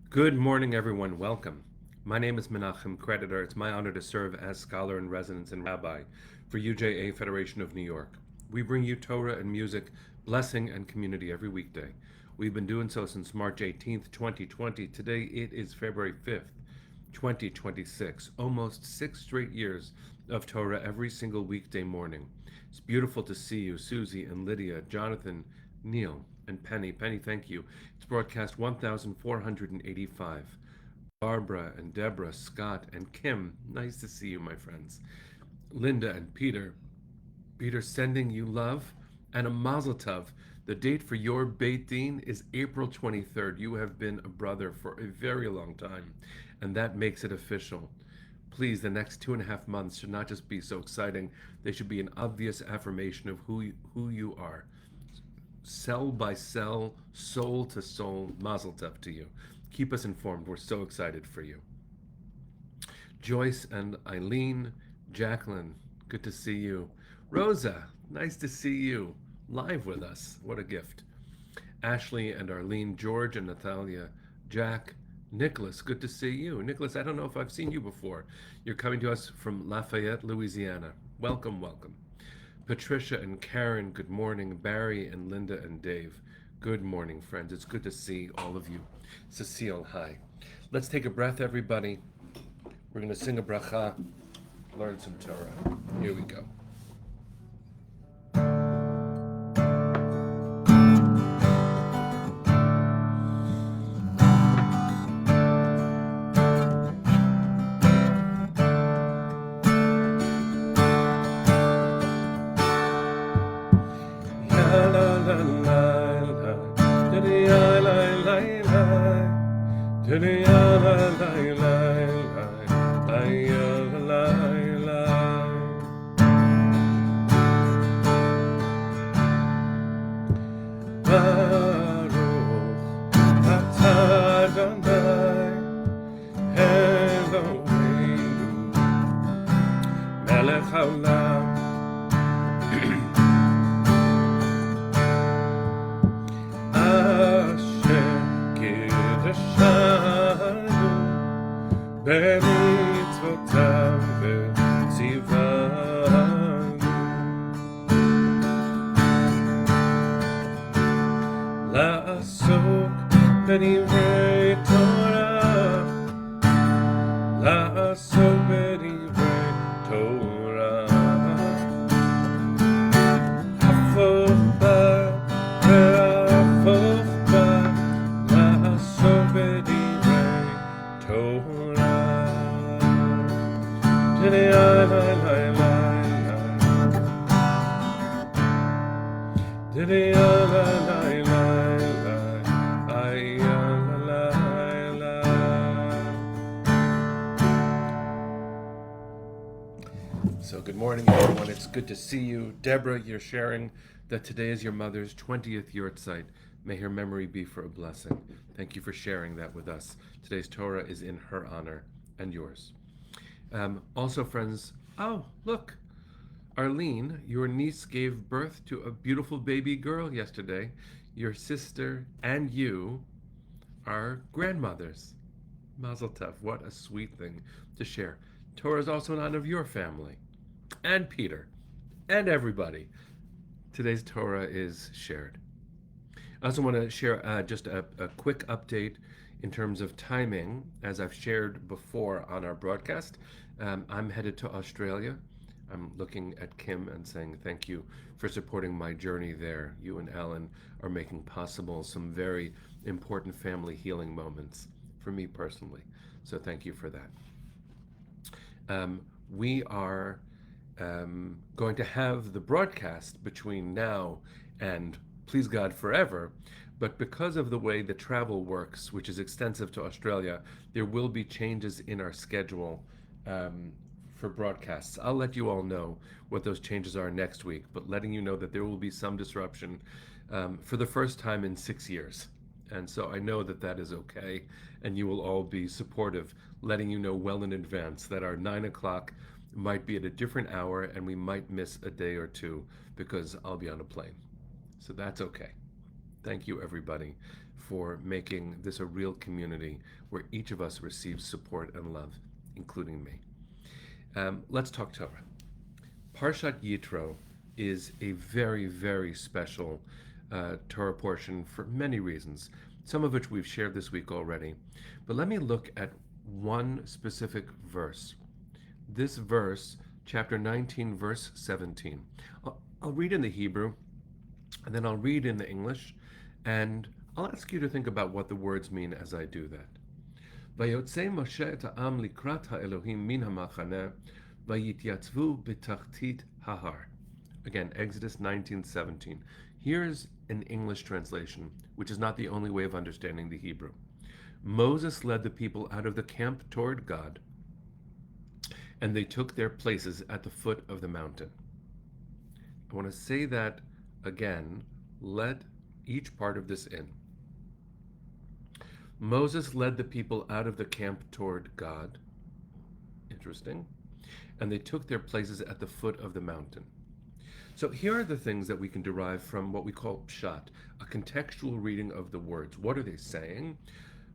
Good morning, everyone. Welcome. My name is Menachem Creditor. It's my honor to serve as scholar in residence and rabbi for UJA Federation of New York. We bring you Torah and music, blessing, and community every weekday. We've been doing so since March 18th, 2020. Today it is February 5th, 2026. Almost 6 straight years of Torah every single weekday morning. It's beautiful to see you, Susie and Lydia, Jonathan, Neil, and Penny. Penny, thank you. It's broadcast 1485. Barbara and Deborah, Scott and Kim, nice to see you, my friends. Linda and Peter. Peter, sending you love and a mazel tov. The date for your Beit Din is April 23rd. You have been a brother for a very long time, and that makes it official. Please, the next 2.5 months should not just be so exciting, they should be an obvious affirmation of who you are. Cell by cell, soul to soul, mazel tov to you. Keep us informed. We're so excited for you. Joyce and Eileen, Jacqueline, good to see you. Rosa, nice to see you live with us. What a gift. Ashley and Arlene, George and Natalia, Jack, Nicholas, good to see you. Nicholas, I don't know if I've seen you before. You're coming to us from Lafayette, Louisiana. Welcome, welcome. Patricia and Karen, good morning. Barry and Linda and Dave, good morning, friends. It's good to see all of you. Cecile, hi. Let's take a breath, everybody. We're going to sing a bracha, learn some Torah. Here we go. So, good morning, everyone. It's good to see you. Deborah, you're sharing that today is your mother's 20th yahrzeit. May her memory be for a blessing. Thank you for sharing that with us. Today's Torah is in her honor and yours. Also, friends, oh, look, Arlene, your niece gave birth to a beautiful baby girl yesterday. Your sister and you are grandmothers. Mazel tov. What a sweet thing to share. Torah is also in honor of your family and Peter and everybody. Today's Torah is shared. I also want to share just a quick update in terms of timing. As I've shared before on our broadcast, I'm headed to Australia. I'm looking at Kim and saying thank you for supporting my journey there. You and Alan are making possible some very important family healing moments for me personally. So thank you for that. We are going to have the broadcast between now and please God forever. But because of the way the travel works, which is extensive to Australia, there will be changes in our schedule for broadcasts. I'll let you all know what those changes are next week, but letting you know that there will be some disruption for the first time in 6 years. And so I know that that is okay, and you will all be supportive, letting you know well in advance that our 9 o'clock might be at a different hour and we might miss a day or two because I'll be on a plane. So that's okay. Thank you, everybody, for making this a real community where each of us receives support and love, including me. Let's talk Torah. Parshat Yitro is a very, very special Torah portion for many reasons, some of which we've shared this week already. But let me look at one specific verse. This verse, chapter 19, verse 17. I'll read in the Hebrew, and then I'll read in the English, and I'll ask you to think about what the words mean as I do that. ויוצא משה את העם לקראת האלוהים מן המחנה, ויתייצבו בתחתית ההר. Again, Exodus 19:17. Here's an English translation, which is not the only way of understanding the Hebrew. Moses led the people out of the camp toward God, and they took their places at the foot of the mountain. I want to say that again. Let each part of this in. Moses led the people out of the camp toward God. Interesting. And they took their places at the foot of the mountain. So here are the things that we can derive from what we call pshat, a contextual reading of the words. What are they saying?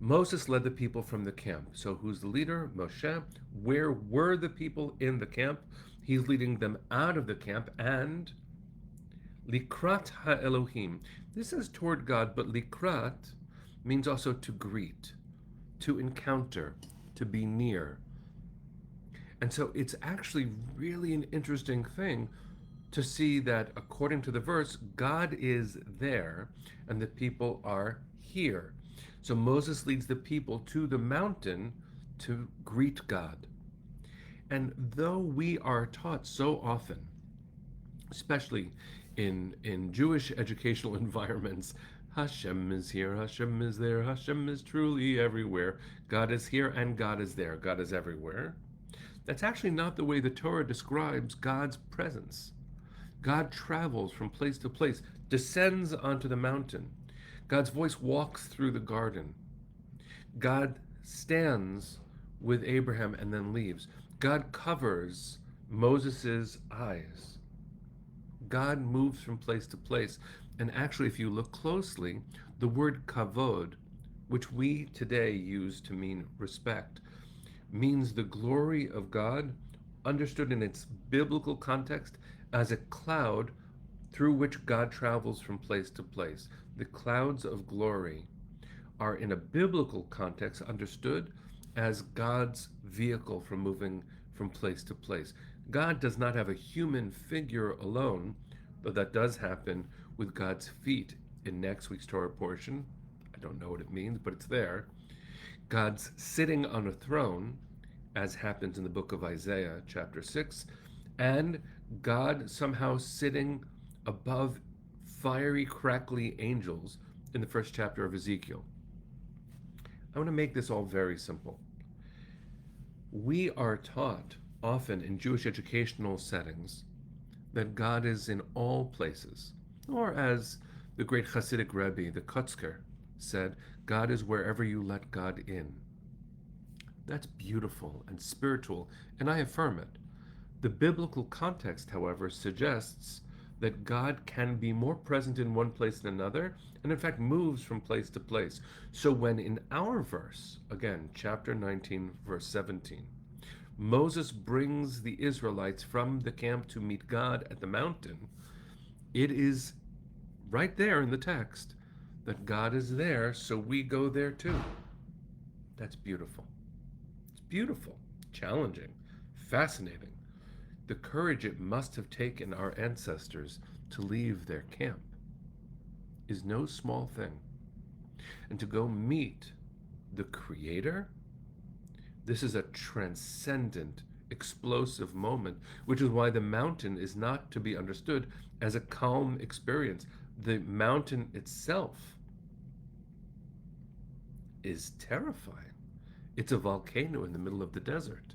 Moses led the people from the camp. So who's the leader? Moshe. Where were the people in the camp? He's leading them out of the camp. And likrat ha-Elohim. This is toward God, but likrat means also to greet, to encounter, to be near. And so it's actually really an interesting thing to see that according to the verse, God is there and the people are here. So Moses leads the people to the mountain to greet God. And though we are taught so often, especially in Jewish educational environments, Hashem is here, Hashem is there, Hashem is truly everywhere. God is here and God is there. God is everywhere. That's actually not the way the Torah describes God's presence. God travels from place to place, descends onto the mountain. God's voice walks through the garden. God stands with Abraham and then leaves. God covers Moses' eyes. God moves from place to place. And actually, if you look closely, the word kavod, which we today use to mean respect, means the glory of God, understood in its biblical context as a cloud through which God travels from place to place. The clouds of glory are, in a biblical context, understood as God's vehicle for moving from place to place. God does not have a human figure alone, though that does happen with God's feet in next week's Torah portion. I don't know what it means, but it's there. God's sitting on a throne, as happens in the book of Isaiah, chapter 6, and God somehow sitting above fiery, crackly angels in the first chapter of Ezekiel. I want to make this all very simple. We are taught often in Jewish educational settings that God is in all places, or as the great Hasidic Rebbe, the Kotzker, said, God is wherever you let God in. That's beautiful and spiritual, and I affirm it. The biblical context, however, suggests that God can be more present in one place than another, and in fact moves from place to place. So when in our verse, again, chapter 19, verse 17, Moses brings the Israelites from the camp to meet God at the mountain, it is right there in the text that God is there, so we go there too. That's beautiful. It's beautiful, challenging, fascinating. The courage it must have taken our ancestors to leave their camp is no small thing. And to go meet the Creator, this is a transcendent, explosive moment, which is why the mountain is not to be understood as a calm experience. The mountain itself is terrifying. It's a volcano in the middle of the desert.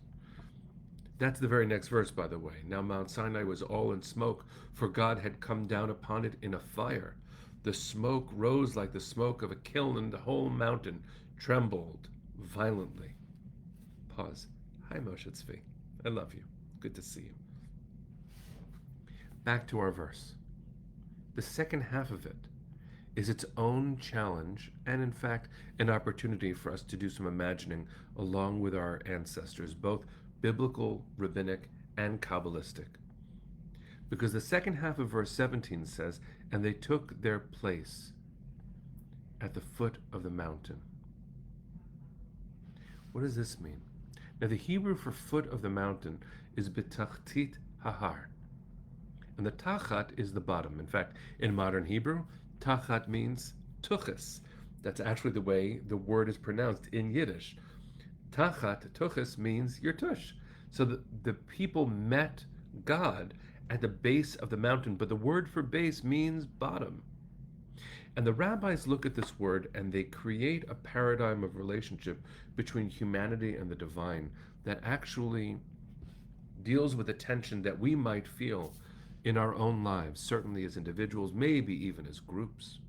That's the very next verse, by the way. Now Mount Sinai was all in smoke, for God had come down upon it in a fire. The smoke rose like the smoke of a kiln, and the whole mountain trembled violently. Pause. Hi, Moshe Tzvi. I love you. Good to see you. Back to our verse. The second half of it is its own challenge and, in fact, an opportunity for us to do some imagining along with our ancestors, both biblical, rabbinic, and Kabbalistic. Because the second half of verse 17 says, "And they took their place at the foot of the mountain." What does this mean? Now, the Hebrew for foot of the mountain is betachtit hahar, and the tachat is the bottom. In fact, in modern Hebrew, tachat means tuchis. That's actually the way the word is pronounced in Yiddish. Tachat, tuchis, means your tush. So the people met God at the base of the mountain, but the word for base means bottom. And the rabbis look at this word and they create a paradigm of relationship between humanity and the divine that actually deals with the tension that we might feel in our own lives, certainly as individuals, maybe even as groups.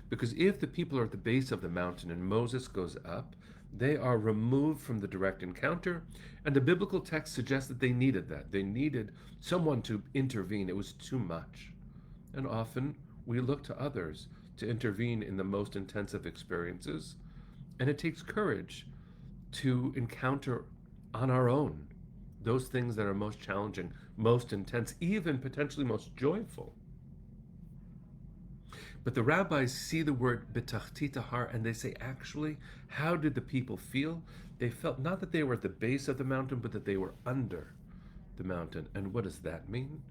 Because if the people are at the base of the mountain and Moses goes up, they are removed from the direct encounter, and the biblical text suggests that they needed that. They needed someone to intervene. It was too much. And often we look to others to intervene in the most intensive experiences, and it takes courage to encounter on our own those things that are most challenging, most intense, even potentially most joyful. But the rabbis see the word betachtit har and they say, actually, how did the people feel? They felt not that they were at the base of the mountain, but that they were under the mountain. And what does that mean?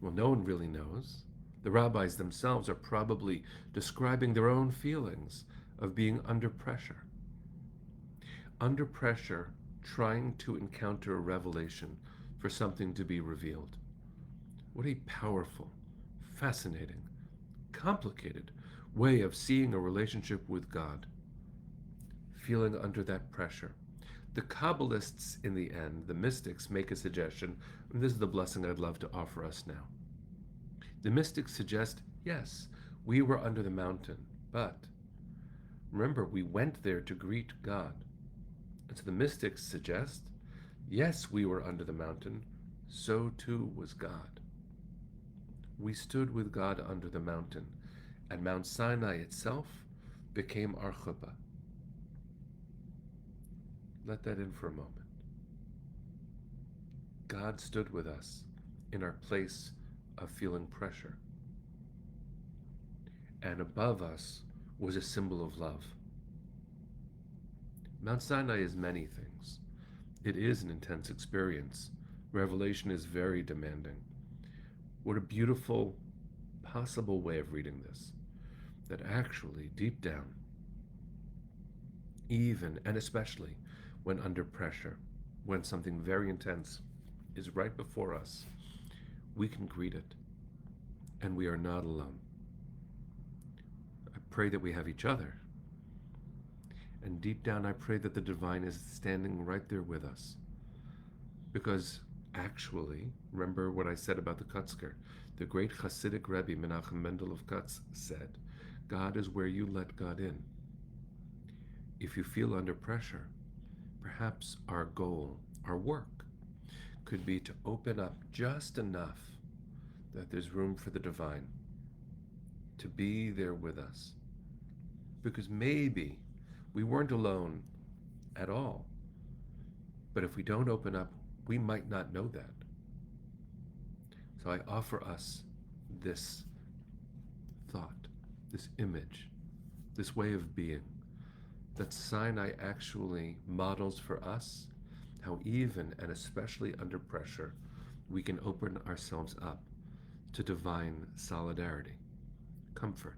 Well, no one really knows. The rabbis themselves are probably describing their own feelings of being under pressure. Under pressure, trying to encounter a revelation for something to be revealed. What a powerful, fascinating, complicated way of seeing a relationship with God, feeling under that pressure. The Kabbalists, in the end, the mystics, make a suggestion, and this is the blessing I'd love to offer us now. The mystics suggest, yes, we were under the mountain, but remember, we went there to greet God. And so the mystics suggest, yes, we were under the mountain, so too was God. We stood with God under the mountain, and Mount Sinai itself became our chuppah. Let that in for a moment. God stood with us in our place of feeling pressure. And above us was a symbol of love. Mount Sinai is many things. It is an intense experience. Revelation is very demanding. What a beautiful, possible way of reading this. That actually, deep down, even and especially when under pressure, when something very intense is right before us, we can greet it, and we are not alone. I pray that we have each other, and deep down I pray that the divine is standing right there with us. Because actually, remember what I said about the Kutzker, the great Hasidic Rebbe Menachem Mendel of Kutz said, God is where you let God in. If you feel under pressure, perhaps our goal, our work, could be to open up just enough that there's room for the divine to be there with us. Because maybe we weren't alone at all. But if we don't open up, we might not know that. So I offer us this thought, this image, this way of being, that Sinai actually models for us how even and especially under pressure, we can open ourselves up to divine solidarity, comfort,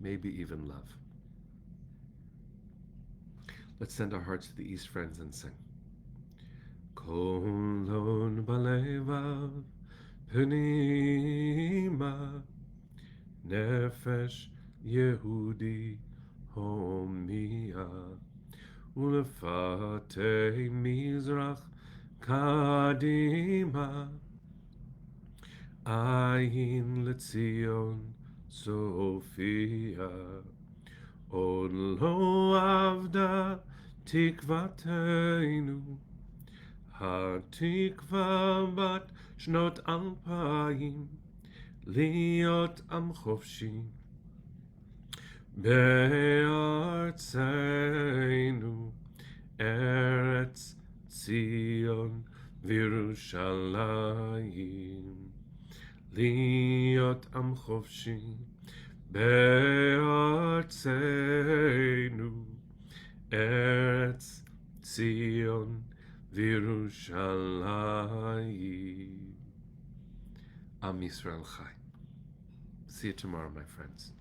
maybe even love. Let's send our hearts to the East, friends, and sing. Kolon balevav pnima nefesh Yehudi homia ulefate mizrach kadima ayin letzion Sophia od lo avda tikvateinu התקווה בת שנות 2000 להיות עם חופשי בארצנו, ארץ ציון וירושלים, להיות עם חופשי בארצנו, ארץ ציון וירושלים. Am Yisrael Chai. See you tomorrow, my friends.